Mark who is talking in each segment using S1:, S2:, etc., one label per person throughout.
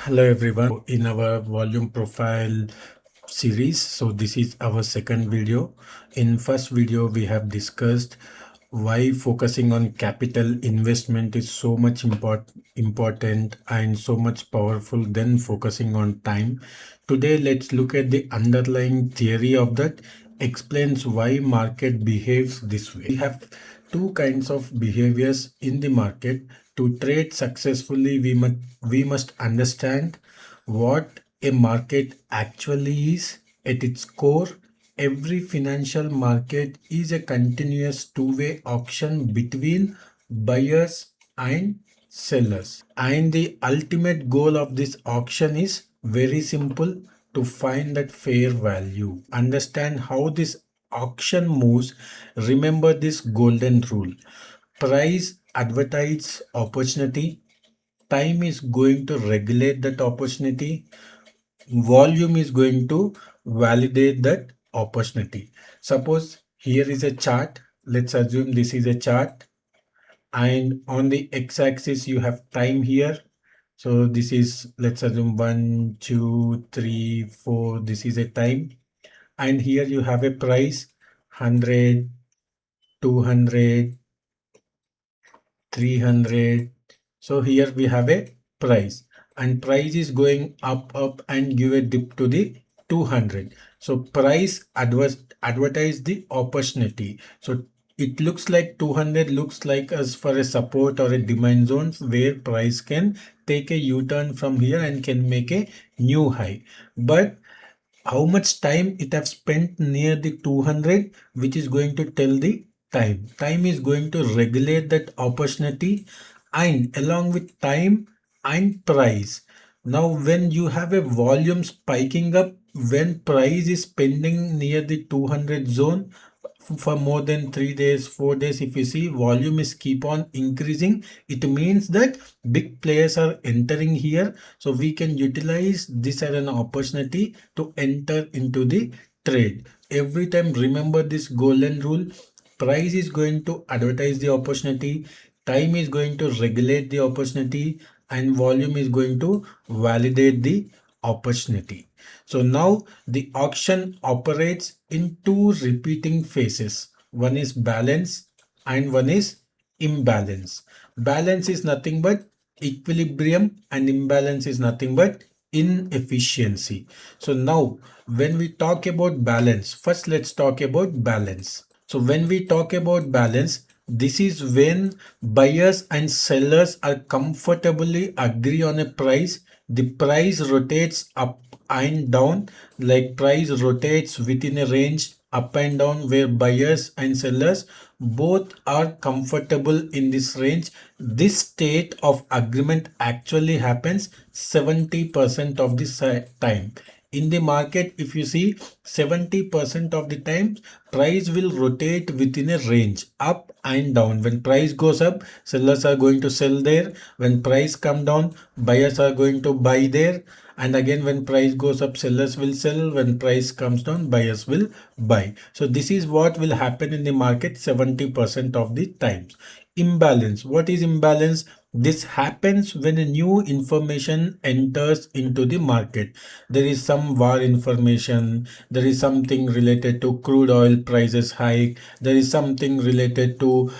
S1: Hello everyone, in our volume profile series. So this is our second video. In first video we have discussed why focusing on capital investment is so much important and so much powerful than focusing on time. Today let's look at the underlying theory of that explains why market behaves this way. We have two kinds of behaviors in the market. To trade successfully, we must understand what a market actually is at its core. Every financial market is a continuous two-way auction between buyers and sellers. And the ultimate goal of this auction is very simple: to find that fair value. Understand how this auction moves. Remember this golden rule. Price advertise opportunity. Time is going to regulate that opportunity. Volume is going to validate that opportunity. Suppose here is a chart. Let's assume this is a chart, and on the x-axis you have time here. So this is, let's assume 1 2 3 4, this is a time, and here you have a price 100, 200, 300. So here we have a price, and price is going up and give a dip to the 200. So price advertise the opportunity. So it looks like 200 looks like as for a support or a demand zone where price can take a U-turn from here and can make a new high. But how much time it have spent near the 200, which is going to tell the time is going to regulate that opportunity, and along with time and price. Now when you have a volume spiking up, when price is pending near the 200 zone for more than 3 days, 4 days, if you see volume is keep on increasing, it means that big players are entering here. So we can utilize this as an opportunity to enter into the trade. Every time remember this golden rule: price is going to advertise the opportunity, time is going to regulate the opportunity, and volume is going to validate the opportunity. So now the auction operates in two repeating phases. One is balance and one is imbalance. Balance is nothing but equilibrium, and imbalance is nothing but inefficiency. So now when we talk about balance, first let's talk about balance. So when we talk about balance, this is when buyers and sellers are comfortably agree on a price. The price rotates up and down, like price rotates within a range up and down where buyers and sellers both are comfortable in this range. This state of agreement actually happens 70% of the time. In the market, if you see, 70% of the time price will rotate within a range up and down. When price goes up, sellers are going to sell there. When price come down, buyers are going to buy there. And again, when price goes up, sellers will sell. When price comes down, buyers will buy. So this is what will happen in the market 70% of the times. Imbalance. What is imbalance? This happens when a new information enters into the market. There is some war information, there is something related to crude oil prices hike, there is something related to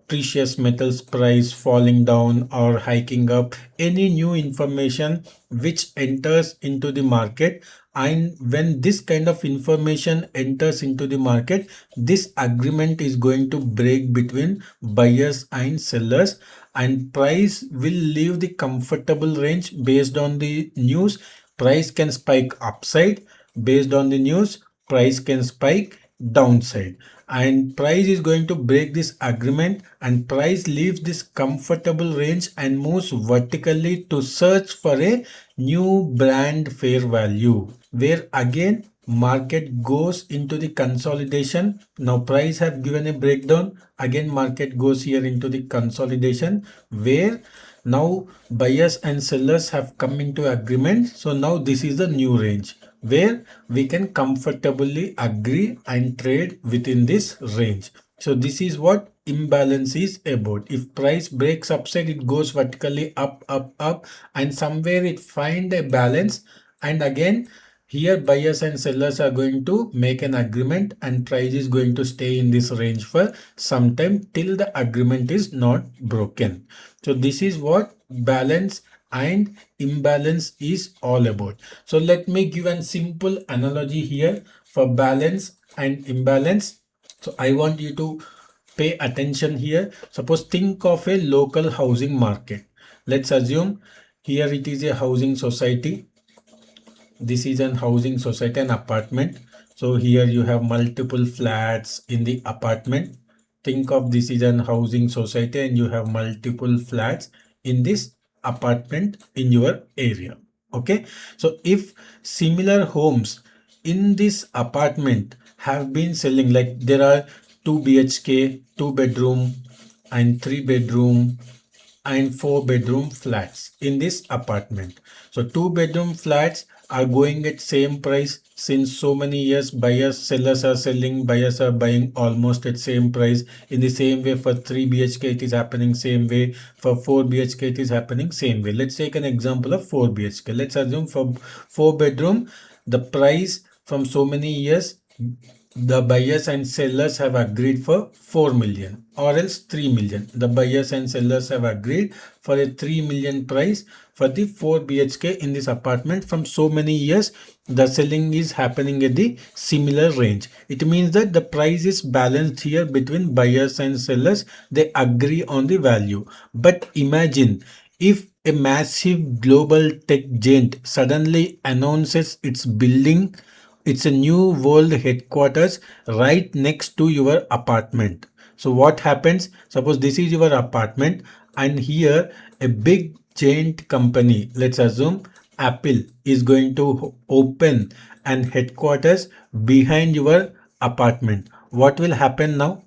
S1: precious metals price falling down or hiking up. Any new information which enters into the market, and when this kind of information enters into the market, this agreement is going to break between buyers and sellers, and price will leave the comfortable range. Based on the news, price can spike upside. Based on the news, price can spike downside, and price is going to break this agreement, and price leaves this comfortable range and moves vertically to search for a new brand fair value, where again market goes into the consolidation. Now price have given a breakdown, again market goes here into the consolidation, where now buyers and sellers have come into agreement. So now this is the new range where we can comfortably agree and trade within this range. So this is what imbalance is about. If price breaks upside, it goes vertically up, up, up, and somewhere it find a balance. And again, here buyers and sellers are going to make an agreement and price is going to stay in this range for some time till the agreement is not broken. So this is what balance and imbalance is all about. So let me give a simple analogy here for balance and imbalance. So I want you to pay attention here. Suppose think of a local housing market. Let's assume here it is a housing society. This is an housing society, an apartment. So here you have multiple flats in the apartment. Think of this is an housing society and you have multiple flats in this apartment in your area. Okay, so if similar homes in this apartment have been selling, like there are 2 BHK, 2 bedroom and 3 bedroom and 4 bedroom flats in this apartment. So 2 bedroom flats are going at same price since so many years. Buyers, sellers are selling, buyers are buying almost at same price. In the same way for 3 BHK it is happening same way. For 4 BHK it is happening same way. Let's take an example of 4 BHK. Let's assume for 4 bedroom the price from so many years the buyers and sellers have agreed for 4 million or else 3 million. The buyers and sellers have agreed for a 3 million price for the 4 BHK in this apartment. From so many years, the selling is happening at the similar range. It means that the price is balanced here between buyers and sellers. They agree on the value. But imagine if a massive global tech giant suddenly announces it's building it's a new world headquarters right next to your apartment. So what happens? Suppose this is your apartment and here a big giant company, let's assume Apple, is going to open an headquarters behind your apartment. What will happen now?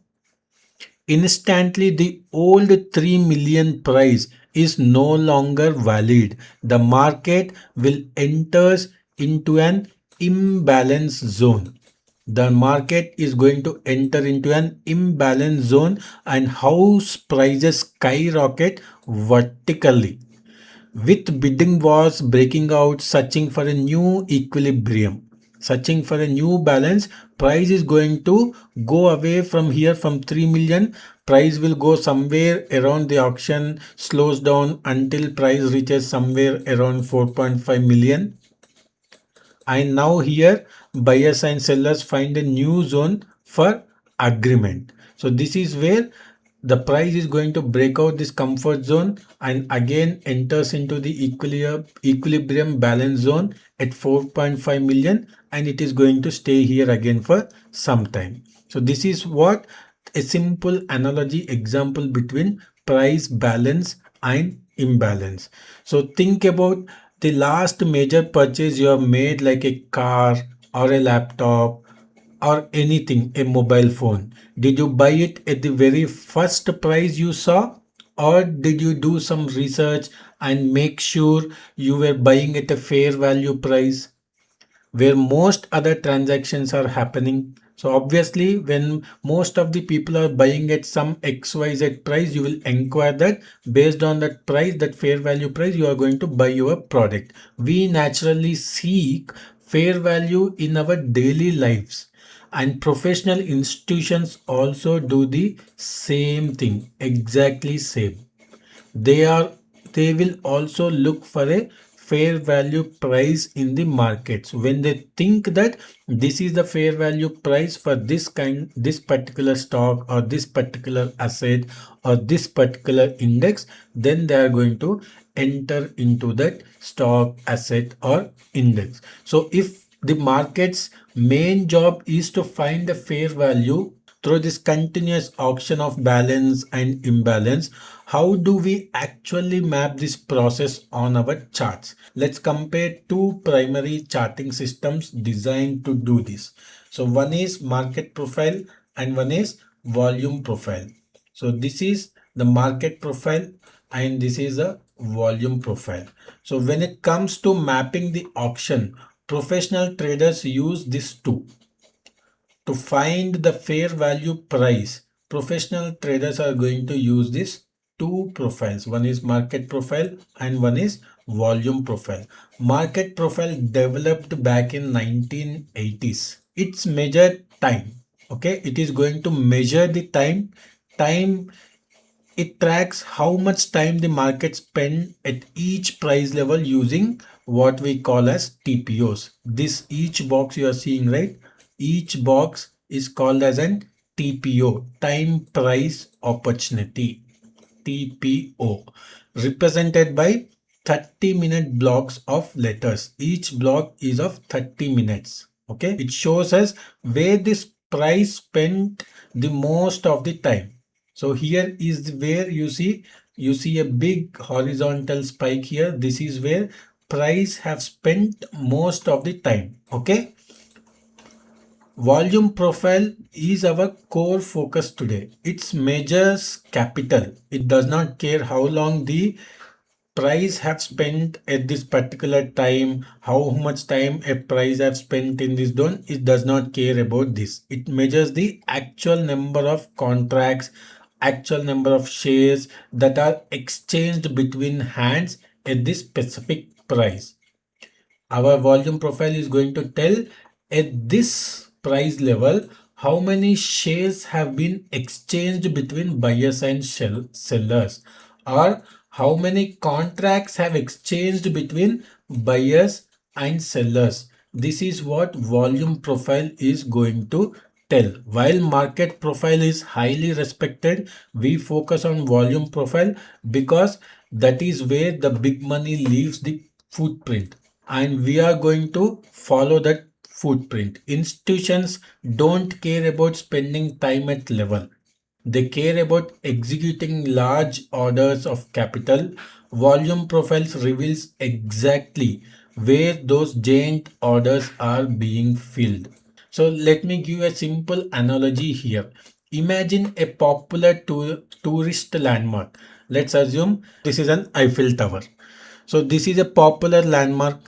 S1: Instantly, the old 3 million price is no longer valid. The market will enter into an imbalance zone. The market is going to enter into an imbalance zone and house prices skyrocket vertically with bidding wars breaking out, searching for a new equilibrium, searching for a new balance. Price is going to go away from here from 3 million. Price will go somewhere around the auction, slows down until price reaches somewhere around 4.5 million. And now here buyers and sellers find a new zone for agreement. So this is where the price is going to break out this comfort zone and again enters into the equilibrium balance zone at 4.5 million and it is going to stay here again for some time. So this is what a simple analogy example between price balance and imbalance. So think about the last major purchase you have made, like a car or a laptop or anything, a mobile phone. Did you buy it at the very first price you saw, or did you do some research and make sure you were buying at a fair value price where most other transactions are happening? So obviously when most of the people are buying at some XYZ price, you will inquire that based on that price, that fair value price, you are going to buy your product. We naturally seek fair value in our daily lives and professional institutions also do the same thing, exactly same. They will also look for a fair value price in the markets. When they think that this is the fair value price for this particular stock or this particular asset or this particular index, then they are going to enter into that stock, asset or index. So if the market's main job is to find a fair value through this continuous auction of balance and imbalance, how do we actually map this process on our charts? Let's compare two primary charting systems designed to do this. So one is market profile and one is volume profile. So this is the market profile and this is a volume profile. So when it comes to mapping the auction, professional traders use this two to find the fair value price Professional traders are going to use this two profiles. One is market profile and one is volume profile. Market profile developed back in 1980s. It's measured time. Okay, it is going to measure the time. It tracks how much time the market spend at each price level using what we call as TPOs. This each box you are seeing, right? Each box is called as an TPO, time price opportunity. TPO, represented by 30-minute blocks of letters. Each block is of 30 minutes. Okay, it shows us where this price spent the most of the time. So here is where you see a big horizontal spike here. This is where price have spent most of the time. Okay, volume profile is our core focus today. It measures capital. It does not care how long the price have spent at this particular time, how much time a price have spent in this zone. It does not care about this. It measures the actual number of contracts, actual number of shares that are exchanged between hands at this specific price. Our volume profile is going to tell at this price level how many shares have been exchanged between buyers and sellers, or how many contracts have exchanged between buyers and sellers. This is what volume profile is going to tell. While market profile is highly respected, we focus on volume profile because that is where the big money leaves the footprint, and we are going to follow that footprint. Institutions don't care about spending time at level. They care about executing large orders of capital. Volume profiles reveals exactly where those giant orders are being filled. So let me give a simple analogy here. Imagine a popular tourist landmark. Let's assume this is an Eiffel Tower. So this is a popular landmark,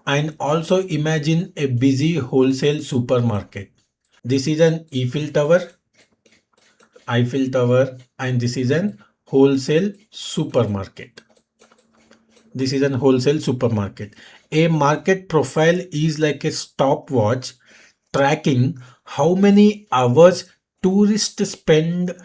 S1: and also imagine a busy wholesale supermarket. This is an Eiffel Tower, and this is an wholesale supermarket. This is an wholesale supermarket. A market profile is like a stopwatch tracking how many hours tourists spend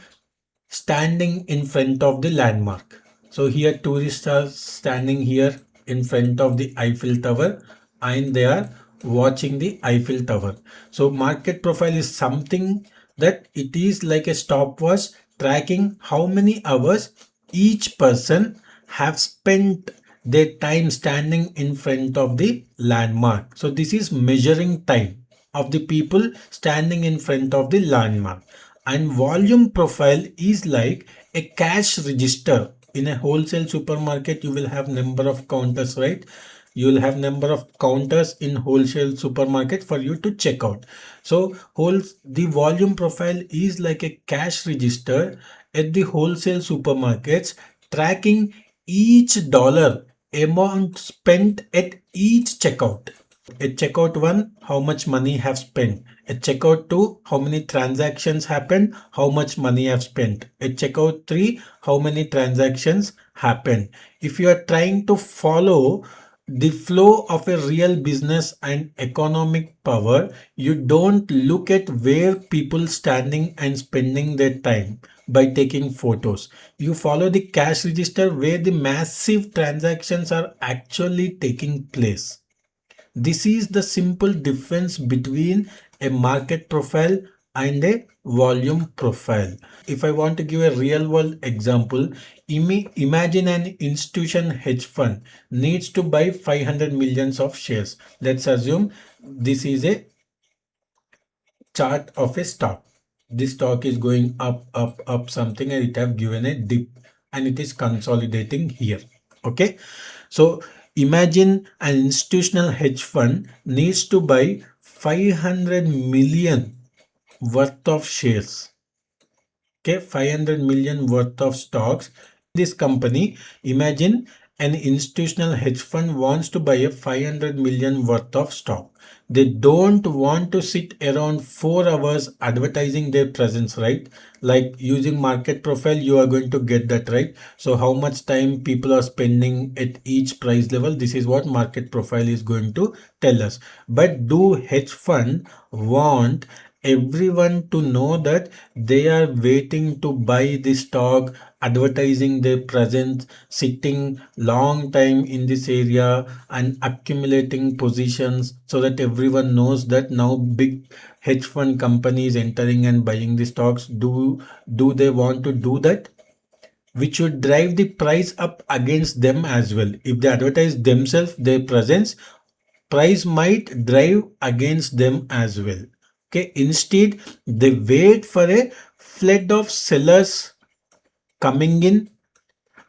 S1: standing in front of the landmark. So here tourists are standing here in front of the Eiffel Tower and they are watching the Eiffel Tower. So market profile is something that it is like a stopwatch tracking how many hours each person have spent their time standing in front of the landmark. So this is measuring time of the people standing in front of the landmark. And volume profile is like a cash register. In a wholesale supermarket, you will have number of counters, right? You will have number of counters in wholesale supermarket for you to check out. So the volume profile is like a cash register at the wholesale supermarkets, tracking each dollar amount spent at each checkout. At checkout 1, how much money have spent. At checkout 2, how many transactions happened, how much money have spent. At checkout 3, how many transactions happened. If you are trying to follow the flow of a real business and economic power, you don't look at where people standing and spending their time by taking photos. You follow the cash register where the massive transactions are actually taking place. This is the simple difference between a market profile and a volume profile. If I want to give a real world example, imagine an institution hedge fund needs to buy 500 millions of shares. Let's assume this is a chart of a stock. This stock is going up something, and it have given a dip and it is consolidating here. Okay, so imagine an institutional hedge fund needs to buy 500 million worth of shares. Okay, 500 million worth of stocks. This company, imagine An institutional hedge fund wants to buy a 500 million worth of stock. They don't want to sit around 4 hours advertising their presence, right? Like using market profile, you are going to get that, right? So how much time people are spending at each price level, this is what market profile is going to tell us. But do hedge fund want everyone to know that they are waiting to buy the stock, advertising their presence, sitting long time in this area and accumulating positions so that everyone knows that now big hedge fund companies entering and buying the stocks? Do they want to do that? Which would drive the price up against them as well. If they advertise themselves, their presence, price might drive against them as well. Okay, instead they wait for a flood of sellers coming in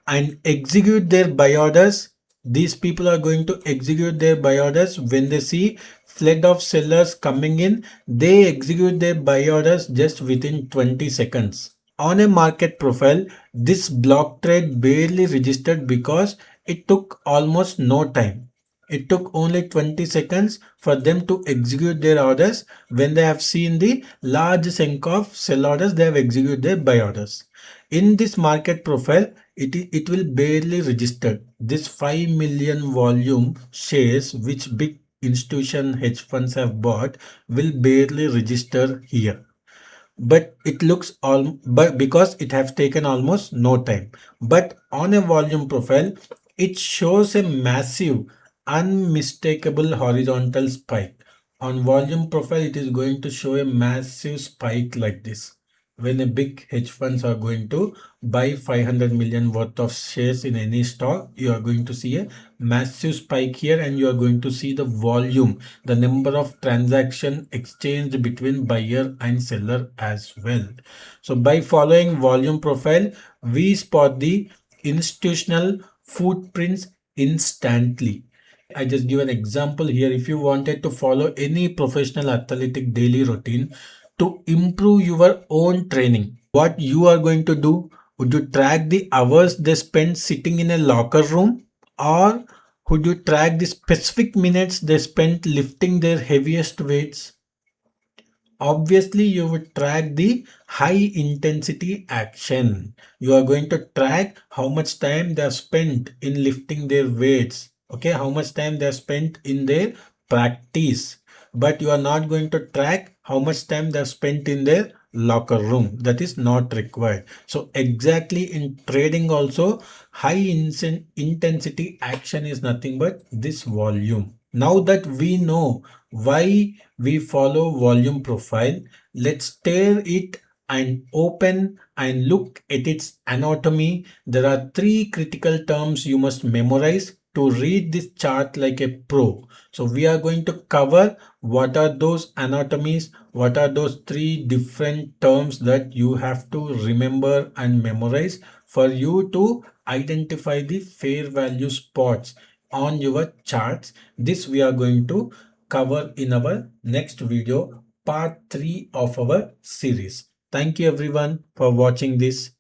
S1: and execute their buy orders. These people are going to execute their buy orders when they see flood of sellers coming in. They execute their buy orders just within 20 seconds. On a market profile, this block trade barely registered because it took almost no time. It took only 20 seconds for them to execute their orders. When they have seen the large chunk of sell orders, they have executed their buy orders. In this market profile, it will barely register. This 5 million volume shares which big institution hedge funds have bought will barely register here, but it looks all, but because it has taken almost no time. But on a volume profile, it shows a massive unmistakable horizontal spike. On volume profile, it is going to show a massive spike like this. When a big hedge funds are going to buy 500 million worth of shares in any stock, you are going to see a massive spike here, and you are going to see the volume, the number of transaction exchanged between buyer and seller as well. So by following volume profile, we spot the institutional footprints instantly. I just give an example here. If you wanted to follow any professional athletic daily routine to improve your own training, what you are going to do? Would you track the hours they spend sitting in a locker room, or would you track the specific minutes they spent lifting their heaviest weights? Obviously, you would track the high intensity action. You are going to track how much time they have spent in lifting their weights. Okay, how much time they have spent in their practice. But you are not going to track how much time they have spent in their locker room. That is not required. So exactly in trading also, high intensity action is nothing but this volume. Now that we know why we follow volume profile, let's tear it and open and look at its anatomy. There are three critical terms you must memorize to read this chart like a pro. So we are going to cover what are those anatomies, what are those three different terms that you have to remember and memorize for you to identify the fair value spots on your charts. This we are going to cover in our next video, part 3 of our series. Thank you everyone for watching this.